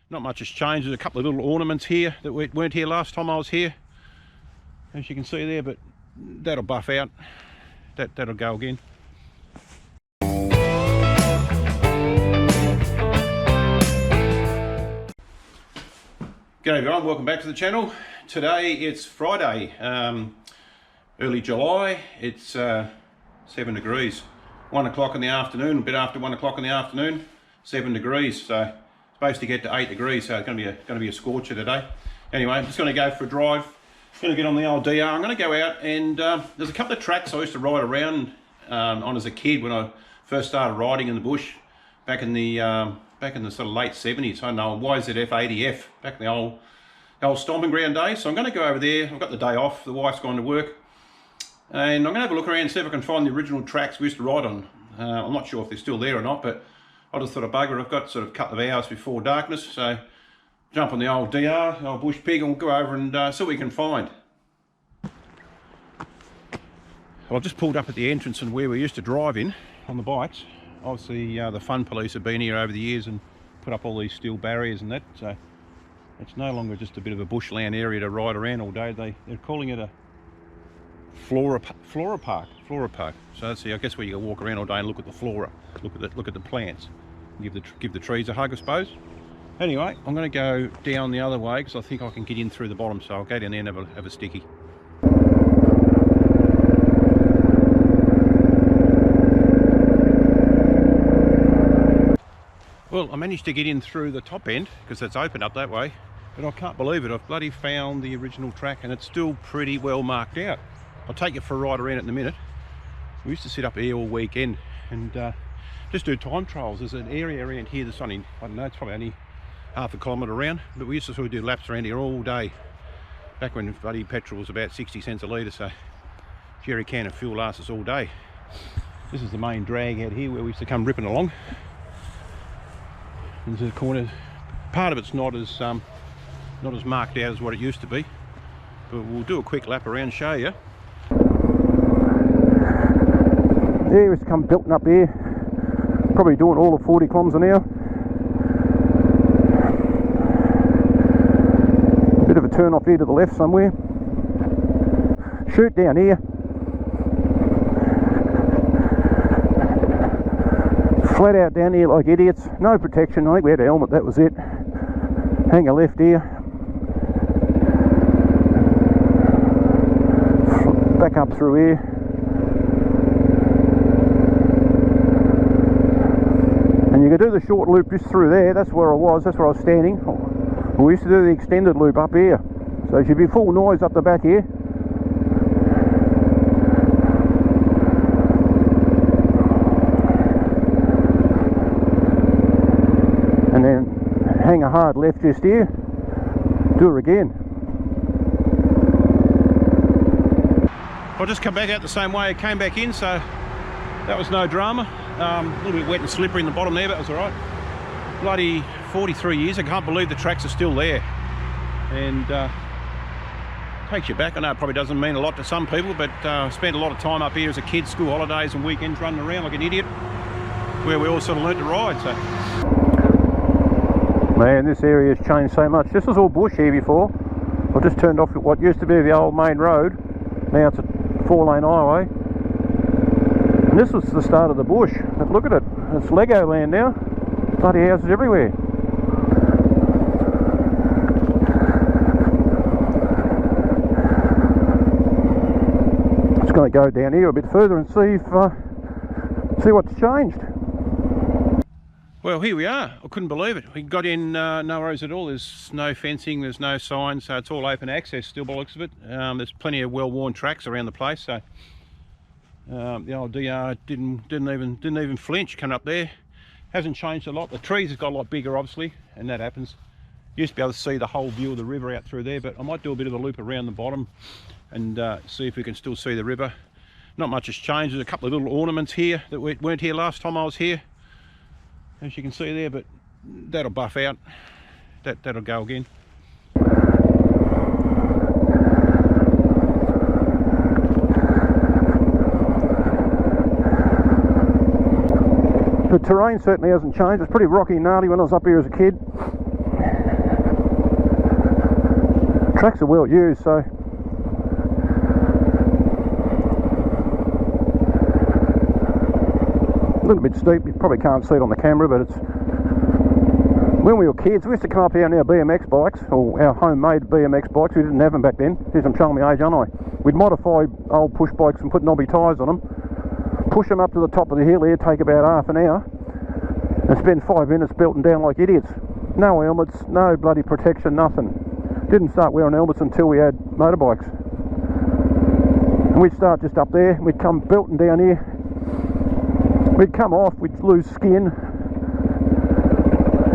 Not much has changed. There's a couple of little ornaments here that weren't here last time I was here, as you can see there, but that'll buff out. That'll go again. G'day everyone, welcome back to the channel. Today it's Friday, early July. It's 7 degrees. 1 o'clock in the afternoon, a bit after 1 o'clock in the afternoon, 7 degrees. So supposed to get to 8 degrees, so it's going to be a scorcher today. Anyway, I'm just going to go for a drive. Going to get on the old DR. I'm going to go out and there's a couple of tracks I used to ride around on as a kid when I first started riding in the bush back in the sort of late 70s. I know YZF-80F, back in the old stomping ground days. So I'm going to go over there. I've got the day off. The wife's gone to work, and I'm going to have a look around and see if I can find the original tracks we used to ride on. I'm not sure if they're still there or not, but I just thought of bugger. I've got sort of a couple of hours before darkness, so jump on the old DR, the old bush pig, and we'll go over and see what we can find. Well, I've just pulled up at the entrance and where we used to drive in on the bikes. Obviously the fun police have been here over the years and put up all these steel barriers and that, so it's no longer just a bit of a bushland area to ride around all day. They're calling it a flora park. So that's, I guess, where you can walk around all day and look at the flora, look at the plants, and give the trees a hug, I suppose. Anyway, I'm going to go down the other way because I think I can get in through the bottom, so I'll go down there and have a sticky. Well, I managed to get in through the top end because it's open up that way, but I can't believe it. I've bloody found the original track and it's still pretty well marked out. I'll take you for a ride around it in a minute. We used to sit up here all weekend and just do time trials. There's an area around here that's only, I don't know, it's probably only half a kilometre around, but we used to sort of do laps around here all day back when bloody petrol was about 60 cents a litre, so jerry can of fuel lasts us all day. This is the main drag out here where we used to come ripping along. There's a corner. Part of it's not as marked out as what it used to be, but we'll do a quick lap around and show you. There it's come belting up here, probably doing all of 40 kilometres an hour. Bit of a turn off here to the left somewhere. Shoot down here. Flat out down here like idiots. No protection. I think we had a helmet, that was it. Hang a left here. Back up through here. And you could do the short loop just through there. That's where I was standing. We used to do the extended loop up here. So it should be full noise up the back here. And then hang a hard left just here, do it again. I'll just come back out the same way I came back in, so that was no drama. A little bit wet and slippery in the bottom there, but it was alright. Bloody 43 years, I can't believe the tracks are still there. And takes you back. I know it probably doesn't mean a lot to some people, but I spent a lot of time up here as a kid, school holidays and weekends running around like an idiot, where we all sort of learnt to ride. So man, this area has changed so much. This was all bush here before. I've just turned off what used to be the old main road. Now it's a 4-lane highway. And this was the start of the bush. But look at it. It's Lego land now. Bloody houses everywhere. Just going to go down here a bit further and see what's changed. Well, here we are. I couldn't believe it. We got in no worries at all. There's no fencing, there's no signs, so it's all open access still by the looks of it. There's plenty of well-worn tracks around the place, so the old DR didn't even flinch coming up there. Hasn't changed a lot. The trees have got a lot bigger, obviously, and that happens. Used to be able to see the whole view of the river out through there, but I might do a bit of a loop around the bottom and see if we can still see the river. Not much has changed. There's a couple of little ornaments here that weren't here last time I was here, as you can see there, but that'll buff out. That'll go again. The terrain certainly hasn't changed. It's pretty rocky and gnarly when I was up here as a kid. tracks are well used, so a little bit steep. You probably can't see it on the camera, but it's, when we were kids, we used to come up here on our BMX bikes, or our homemade BMX bikes. We didn't have them back then. Geez, I'm showing my age, aren't I? We'd modify old push bikes and put knobby tyres on them, push them up to the top of the hill here, take about half an hour, and spend 5 minutes belting down like idiots. No helmets, no bloody protection, nothing. Didn't start wearing helmets until we had motorbikes. And we'd start just up there, we'd come belting down here, we'd come off, we'd lose skin,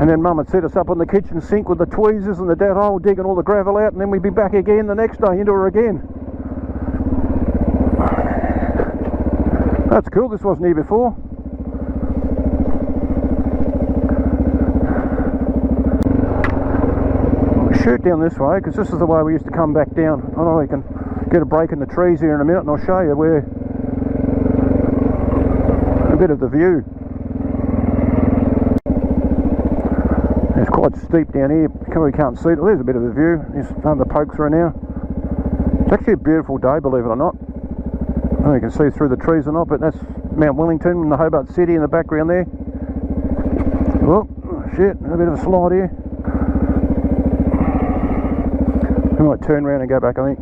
and then Mum would set us up on the kitchen sink with the tweezers and the dead hole, digging all the gravel out, and then we'd be back again the next day into her again. That's cool, this wasn't here before. Shoot down this way, because this is the way we used to come back down. I know we can get a break in the trees here in a minute, and I'll show you where a bit of the view. It's quite steep down here, we can't see it. There's a bit of the view. Just under the pokes through now. It's actually a beautiful day, believe it or not. I don't know if you can see through the trees or not, but that's Mount Wellington and the Hobart City in the background there. Oh shit, a bit of a slide here. I might turn around and go back, I think.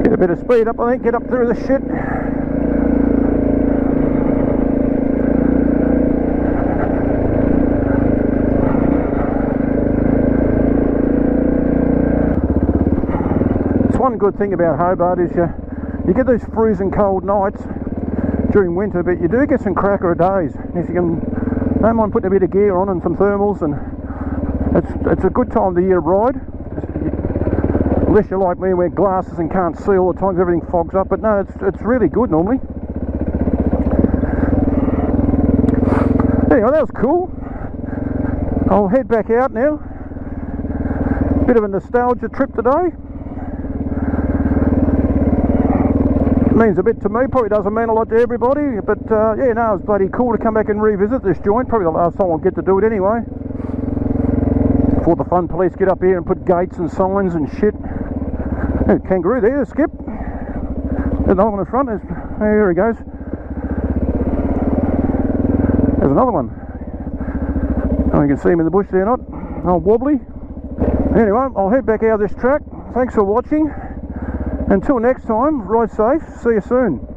Get a bit of speed up, I think, get up through the shit. It's one good thing about Hobart is you get these freezing cold nights during winter, but you do get some cracker of days. If you can, don't mind putting a bit of gear on and some thermals, and it's a good time of the year to ride. Unless you're like me and wear glasses and can't see all the time, everything fogs up. But no, it's really good normally. Anyway, that was cool. I'll head back out now. Bit of a nostalgia trip today. Means a bit to me, probably doesn't mean a lot to everybody, but yeah, no, it was bloody cool to come back and revisit this joint. Probably the last time I'll get to do it anyway, before the fun police get up here and put gates and signs and shit. There's a kangaroo there, Skip. There's another one in front. There he goes. There's another one. Oh, you can see him in the bush there, not? Oh, wobbly. Anyway, I'll head back out of this track. Thanks for watching. Until next time, ride safe. See you soon.